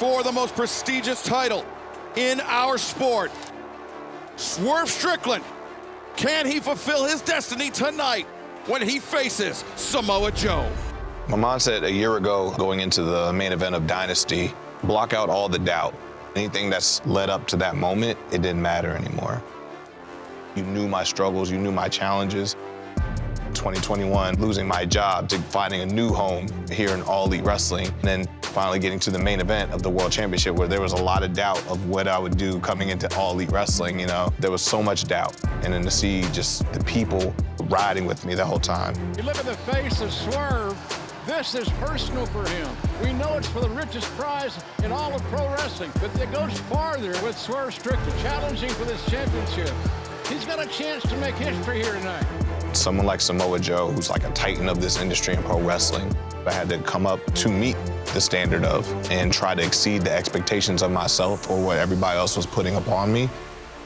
for the most prestigious title in our sport. Swerve Strickland, can he fulfill his destiny tonight when he faces Samoa Joe? My mom said a year ago, going into the main event of Dynasty, block out all the doubt. Anything that's led up to that moment, it didn't matter anymore. You knew my struggles, you knew my challenges. 2021, losing my job to finding a new home here in All Elite Wrestling, and then finally getting to the main event of the World Championship where there was a lot of doubt of what I would do coming into All Elite Wrestling, you know. There was so much doubt. And then to see just the people riding with me the whole time. You look at the face of Swerve, this is personal for him. We know it's for the richest prize in all of pro wrestling, but it goes farther with Swerve Strickland challenging for this championship. He's got a chance to make history here tonight. Someone like Samoa Joe, who's like a titan of this industry in pro wrestling, I had to come up to meet the standard of and try to exceed the expectations of myself or what everybody else was putting upon me.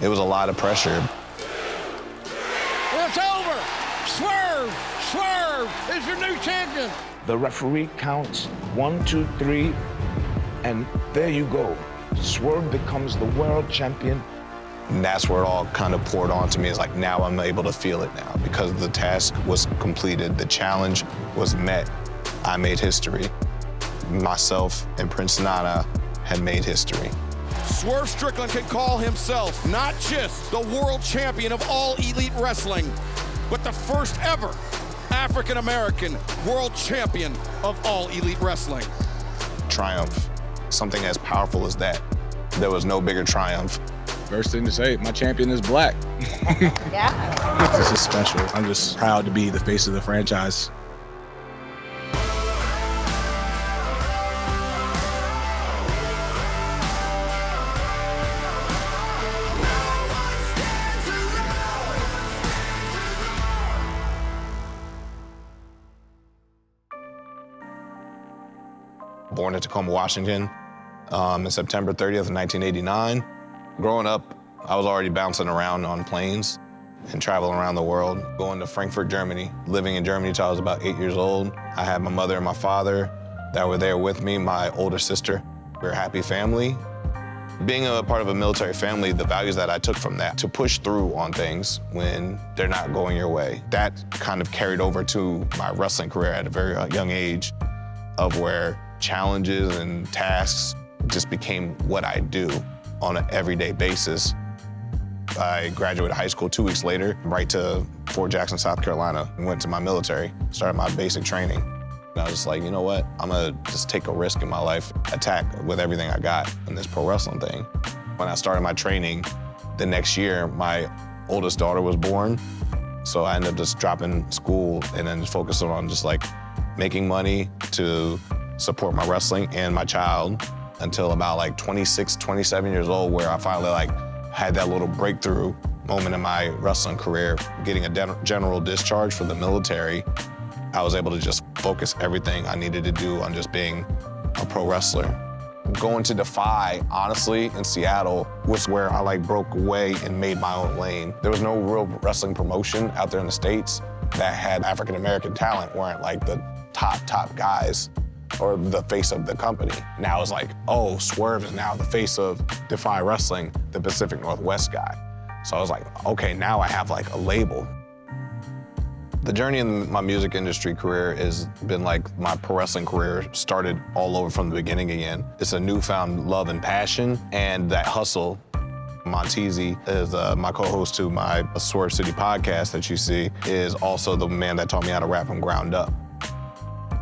It was a lot of pressure. It's over. Swerve is your new champion. The referee counts 1, 2, 3, and there you go. Swerve becomes the world champion. And that's where it all kind of poured onto me. It's like, now I'm able to feel it now because the task was completed. The challenge was met. I made history. Myself and Prince Nana had made history. Swerve Strickland can call himself not just the world champion of All Elite Wrestling, but the first ever African-American world champion of All Elite Wrestling. Triumph, something as powerful as that. There was no bigger triumph. First thing to say, my champion is black. Yeah. This is special. I'm just proud to be the face of the franchise. Born in Tacoma, Washington, in September 30th, 1989. Growing up, I was already bouncing around on planes and traveling around the world, going to Frankfurt, Germany, living in Germany until I was about 8 years old. I had my mother and my father that were there with me, my older sister. We're a happy family. Being a part of a military family, the values that I took from that, to push through on things when they're not going your way, that kind of carried over to my wrestling career at a very young age, of where challenges and tasks just became what I do on an everyday basis. I graduated high school 2 weeks later, right to Fort Jackson, South Carolina, and went to my military, started my basic training. And I was just like, you know what? I'm gonna just take a risk in my life, attack with everything I got in this pro wrestling thing. When I started my training, the next year, my oldest daughter was born. So I ended up just dropping school and then just focusing on just like making money to support my wrestling and my child until about like 26, 27 years old, where I finally like had that little breakthrough moment in my wrestling career, getting a general discharge from the military. I was able to just focus everything I needed to do on just being a pro wrestler. Going to Defy, honestly, in Seattle was where I like broke away and made my own lane. There was no real wrestling promotion out there in the States that had African-American talent, weren't like the top guys or the face of the company. Now it's like, oh, Swerve is now the face of Defy Wrestling, the Pacific Northwest guy. So I was like, okay, now I have like a label. The journey in my music industry career has been like my pro wrestling career started all over from the beginning again. It's a newfound love and passion and that hustle. Montezi is my co-host to my Swerve City podcast that you see, is also the man that taught me how to rap from ground up.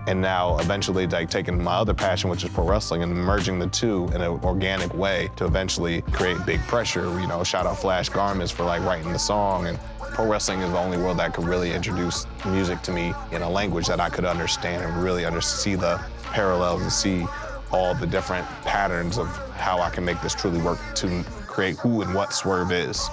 And now eventually like taking my other passion, which is pro wrestling, and merging the two in an organic way to eventually create Big Pressure. You know, shout out Flash Garments for like writing the song. And pro wrestling is the only world that could really introduce music to me in a language that I could understand and really see the parallels and see all the different patterns of how I can make this truly work to create who and what Swerve is.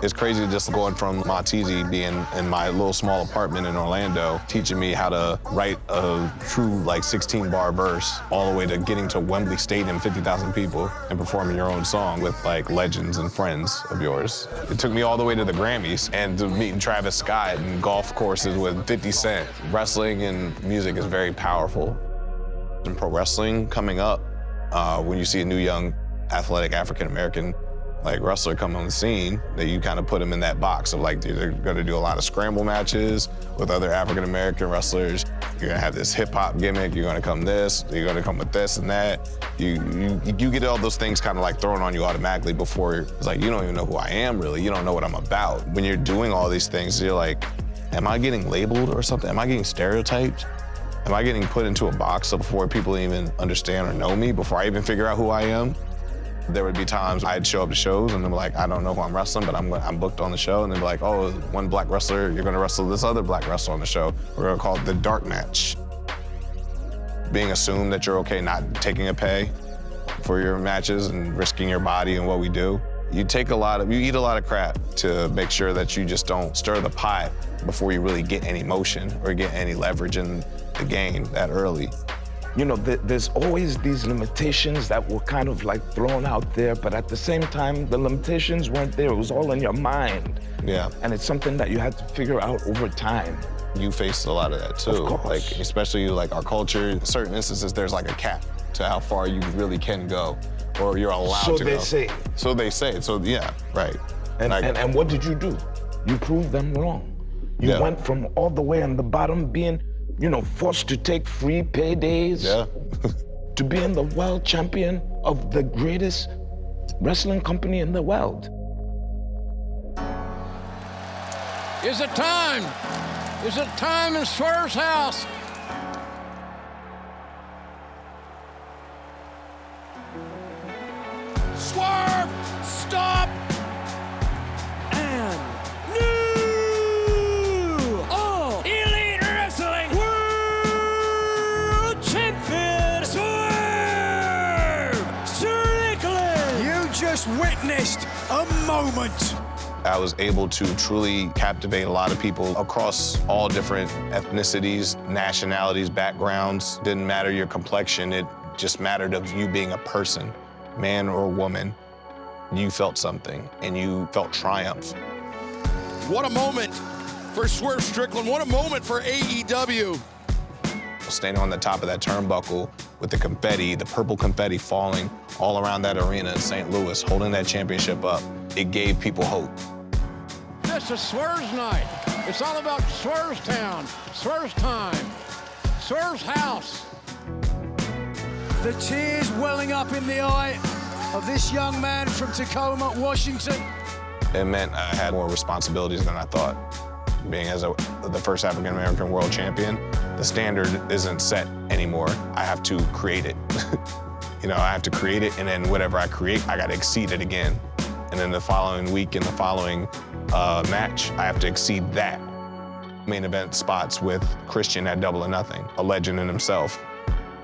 It's crazy just going from Montezi being in my little small apartment in Orlando, teaching me how to write a true like 16-bar verse, all the way to getting to Wembley Stadium, 50,000 people, and performing your own song with like legends and friends of yours. It took me all the way to the Grammys and to meeting Travis Scott and golf courses with 50 Cent. Wrestling and music is very powerful. In pro wrestling coming up, When you see a new young athletic African-American like wrestler come on the scene, that you kind of put them in that box of like, they're gonna do a lot of scramble matches with other African-American wrestlers. You're gonna have this hip hop gimmick, you're gonna come with this and that. You get all those things kind of like thrown on you automatically before it's like, you don't even know who I am really, you don't know what I'm about. When you're doing all these things, you're like, am I getting labeled or something? Am I getting stereotyped? Am I getting put into a box before people even understand or know me, before I even figure out who I am? There would be times I'd show up to shows and they're like, I don't know who I'm wrestling, but I'm booked on the show. And they'd be like, oh, one black wrestler, you're gonna wrestle this other black wrestler on the show. We're gonna call it the dark match. Being assumed that you're okay not taking a pay for your matches and risking your body and what we do. You eat a lot of crap to make sure that you just don't stir the pot before you really get any motion or get any leverage in the game that early. You know, there's always these limitations that were kind of like thrown out there, but at the same time, the limitations weren't there. It was all in your mind. Yeah. And it's something that you had to figure out over time. You faced a lot of that too. Of course. Like, especially like our culture, in certain instances, there's like a cap to how far you really can go, or you're allowed to go. So they say. So yeah, right. And what did you do? You proved them wrong. You went from all the way on the bottom being, forced to take free paydays, to being the world champion of the greatest wrestling company in the world. Is it time? Is it time in Swerve's house? Swerve, stop! And new All Elite Wrestling World Champion Swerve Strickland! You just witnessed a moment. I was able to truly captivate a lot of people across all different ethnicities, nationalities, backgrounds. Didn't matter your complexion, it just mattered of you being a person, man or woman. You felt something and you felt triumph. What a moment for Swerve Strickland. What a moment for AEW. Standing on the top of that turnbuckle with the confetti, the purple confetti falling all around that arena in St. Louis, holding that championship up, it gave people hope. This is Swerve's night. It's all about Swerve's town, Swerve's time, Swerve's house. The tears welling up in the eye of this young man from Tacoma, Washington. It meant I had more responsibilities than I thought. Being as the first African-American world champion, the standard isn't set anymore. I have to create it. I have to create it, and then whatever I create, I gotta exceed it again. And then the following week and the following match, I have to exceed that. Main event spots with Christian at Double or Nothing, a legend in himself.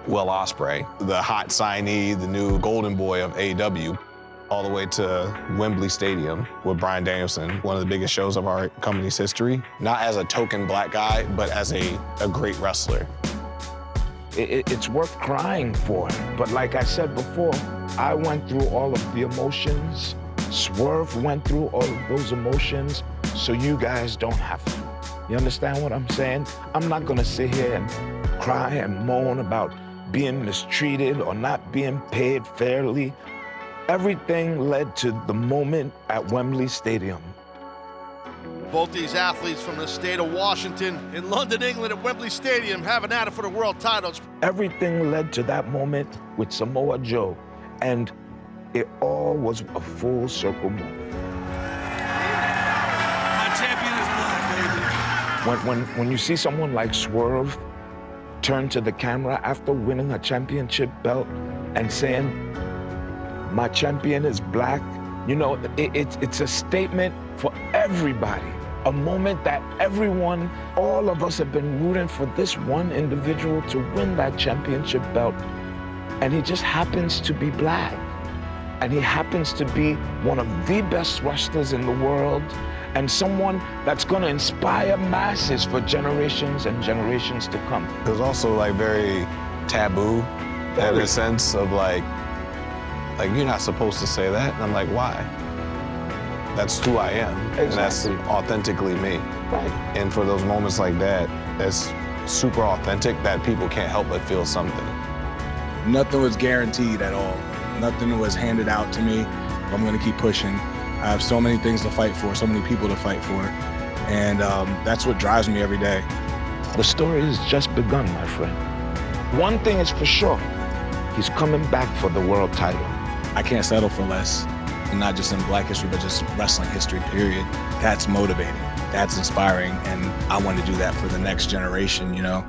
Will Ospreay, the hot signee, the new golden boy of AEW, all the way to Wembley Stadium with Bryan Danielson, one of the biggest shows of our company's history. Not as a token black guy, but as a great wrestler. It's worth crying for. But like I said before, I went through all of the emotions. Swerve went through all of those emotions, so you guys don't have to. You understand what I'm saying? I'm not gonna sit here and cry and moan about being mistreated or not being paid fairly. Everything led to the moment at Wembley Stadium. Both these athletes from the state of Washington in London, England at Wembley Stadium having at it for the world titles. Everything led to that moment with Samoa Joe, and it all was a full circle moment. My champion is black, baby. When you see someone like Swerve turn to the camera after winning a championship belt and saying, my champion is black, it's a statement for everybody. A moment that everyone, all of us have been rooting for this one individual to win that championship belt. And he just happens to be black. And he happens to be one of the best wrestlers in the world and someone that's gonna inspire masses for generations and generations to come. It was also like very taboo in a sense of like you're not supposed to say that. And I'm like, why? That's who I am. Exactly. And that's authentically me. Right. And for those moments like that, that's super authentic that people can't help but feel something. Nothing was guaranteed at all. Nothing was handed out to me. I'm going to keep pushing. I have so many things to fight for, so many people to fight for. And that's what drives me every day. The story has just begun, my friend. One thing is for sure, he's coming back for the world title. I can't settle for less, and not just in Black history, but just wrestling history, period. That's motivating, that's inspiring, and I want to do that for the next generation, you know?